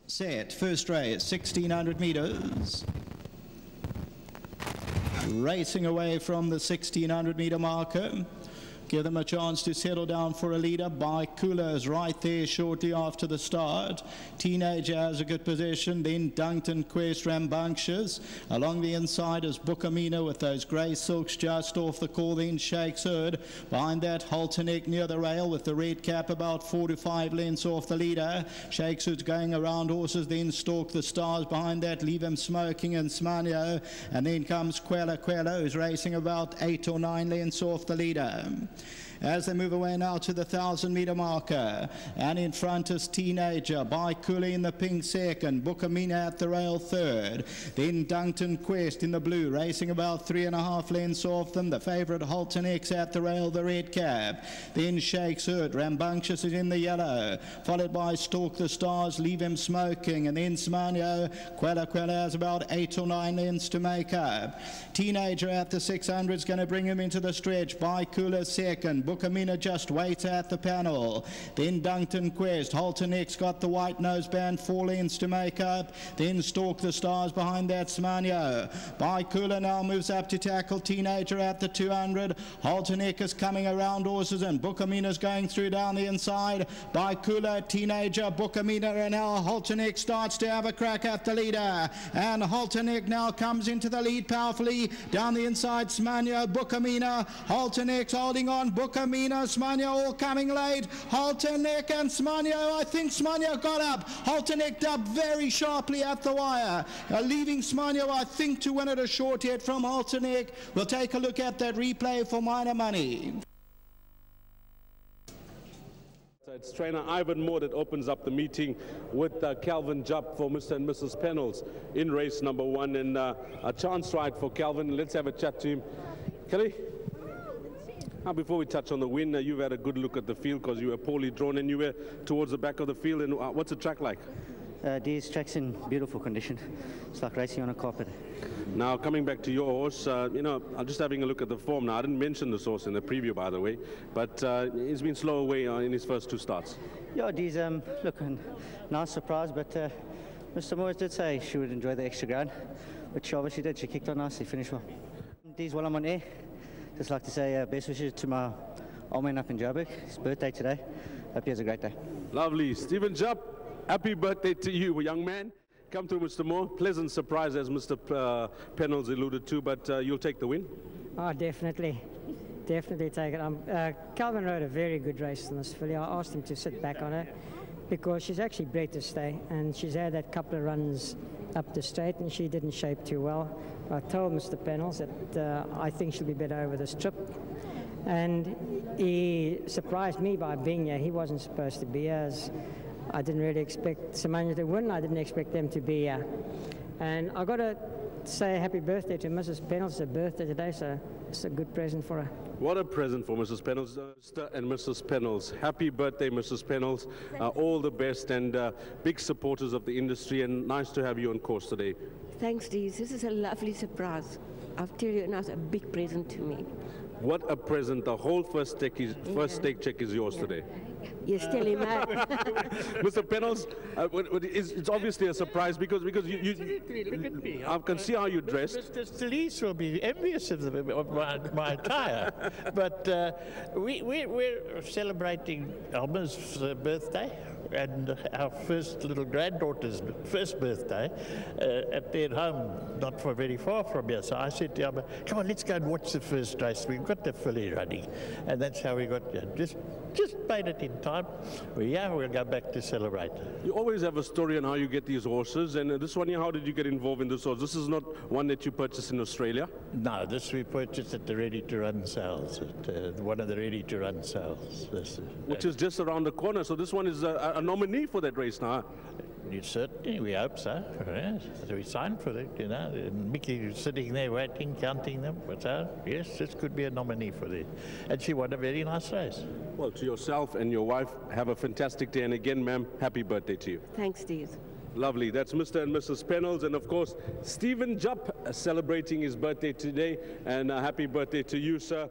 Set, first race, 1600 meters. Racing away from the 1600 meter marker. Give them a chance to settle down for a leader. By Coolers right there shortly after the start. Teenager has a good position. Then Duncton Quest, Rambunctious. Along the inside is Bookamina with those grey silks just off the call. Then Shakes Hood. Behind that, Halterneck near the rail with the red cap about 4 to 5 lengths off the leader. Shakes Hood's going around horses. Then Stalk the Stars. Behind that, Leave Him Smoking and Smanyo. And then comes Quella who's racing about 8 or 9 lengths off the leader. As they move away now to the 1000 meter marker, and in front is Teenager, by Cooley in the pink second, Bookamina at the rail third, then Duncton Quest in the blue, racing about 3.5 lengths off them, the favourite Halton X at the rail, the red cap, then Shakes Hood, Rambunctious is in the yellow, followed by Stalk the Stars, Leave Him Smoking, and then Smanyo. Quella has about 8 or 9 lengths to make up. Teenager at the 600 is going to bring him into the stretch, by Cooler second, Bookamina just waits at the panel. Then Duncton Quest. Halton X got the white noseband, 4 lengths to make up. Then Stalk the Stars behind that, Smanyo. By Cooler now moves up to tackle Teenager at the 200. Halton X is coming around horses and Bookamina's going through down the inside. By Cooler, Teenager, Bookamina, and now Halton X starts to have a crack at the leader. And Halton X now comes into the lead powerfully. Down the inside, Smanyo, Bookamina, Halton X holding on, Bookamina, Smanyo all coming late. Halterneck and Smanyo. I think Smanyo got up. Halterneck dubbed very sharply at the wire. Leaving Smanyo, I think, to win it a short hit from Halterneck. We'll take a look at that replay for minor money. So it's trainer Ivan Moore that opens up the meeting with Kelvin Jupp for Mr. and Mrs. Pennells in race number 1, and a chance ride for Kelvin. Let's have a chat to him. Kelly? Now, before we touch on the win, you've had a good look at the field because you were poorly drawn and you were towards the back of the field. And what's the track like? These track's in beautiful condition. It's like racing on a carpet. Now, coming back to your horse, you know, I'm just having a look at the form now. I didn't mention this horse in the preview, by the way, but he's been slow away in his first 2 starts. Yeah, Dee's look, nice surprise, but Mr. Moore did say she would enjoy the extra ground, which she obviously did. She kicked on nicely, finished well. Dee's while I'm on air, just like to say best wishes to my old man up in Joburg. His birthday today. Hope he has a great day. Lovely. Stephen Jupp, happy birthday to you, young man. Come through, Mr. Moore. Pleasant surprise, as Mr. Pennells alluded to, but you'll take the win? Oh, definitely. Definitely take it. Kelvin rode a very good race in this filly. I asked him to sit back on her because she's actually bred to stay, and she's had that couple of runs up the straight and she didn't shape too well. I told Mr. Pennells that I think she'll be better over this trip, and he surprised me by being here. He wasn't supposed to be here, as I didn't really expect Summerhill to win. I didn't expect them to be here. And I got to say happy birthday to Mrs. Pennells. It's her birthday today, so it's a good present for her. What a present for Mrs. Pennells, Mr. and Mrs. Pennells. Happy birthday, Mrs. Pennells. All the best, and big supporters of the industry, and nice to have you on course today. Thanks, Dee. This is a lovely surprise. I'll tell you, now it's a big present to me. What a present. The whole first stake check is yours today. Yes, tell him that. Mr. Pennells, it's obviously a surprise because you look at me. I can see how you dressed. Mr. Stelice will be envious of my attire. But we're celebrating Elma's birthday and our first little granddaughter's first birthday at their home, not very far from here. So I said to Elma, come on, let's go and watch the first race. We've got the filly running. And that's how we got here. Just made it in time. We'll go back to celebrate. You always have a story on how you get these horses, and this one here, how did you get involved in this horse? This is not one that you purchased in Australia? No, this we purchased at the ready-to-run sales, at one of the ready-to-run sales. Which is just around the corner, so this one is a nominee for that race now. Certainly, we hope so. Yes. So we signed for it, you know. And Mickey is sitting there waiting, counting them. So, yes, this could be a nominee for it. And she won a very nice race. Well, to yourself and your wife, have a fantastic day. And again, ma'am, happy birthday to you. Thanks, Steve. Lovely. That's Mr. and Mrs. Pennells, and of course, Stephen Jupp celebrating his birthday today. And happy birthday to you, sir.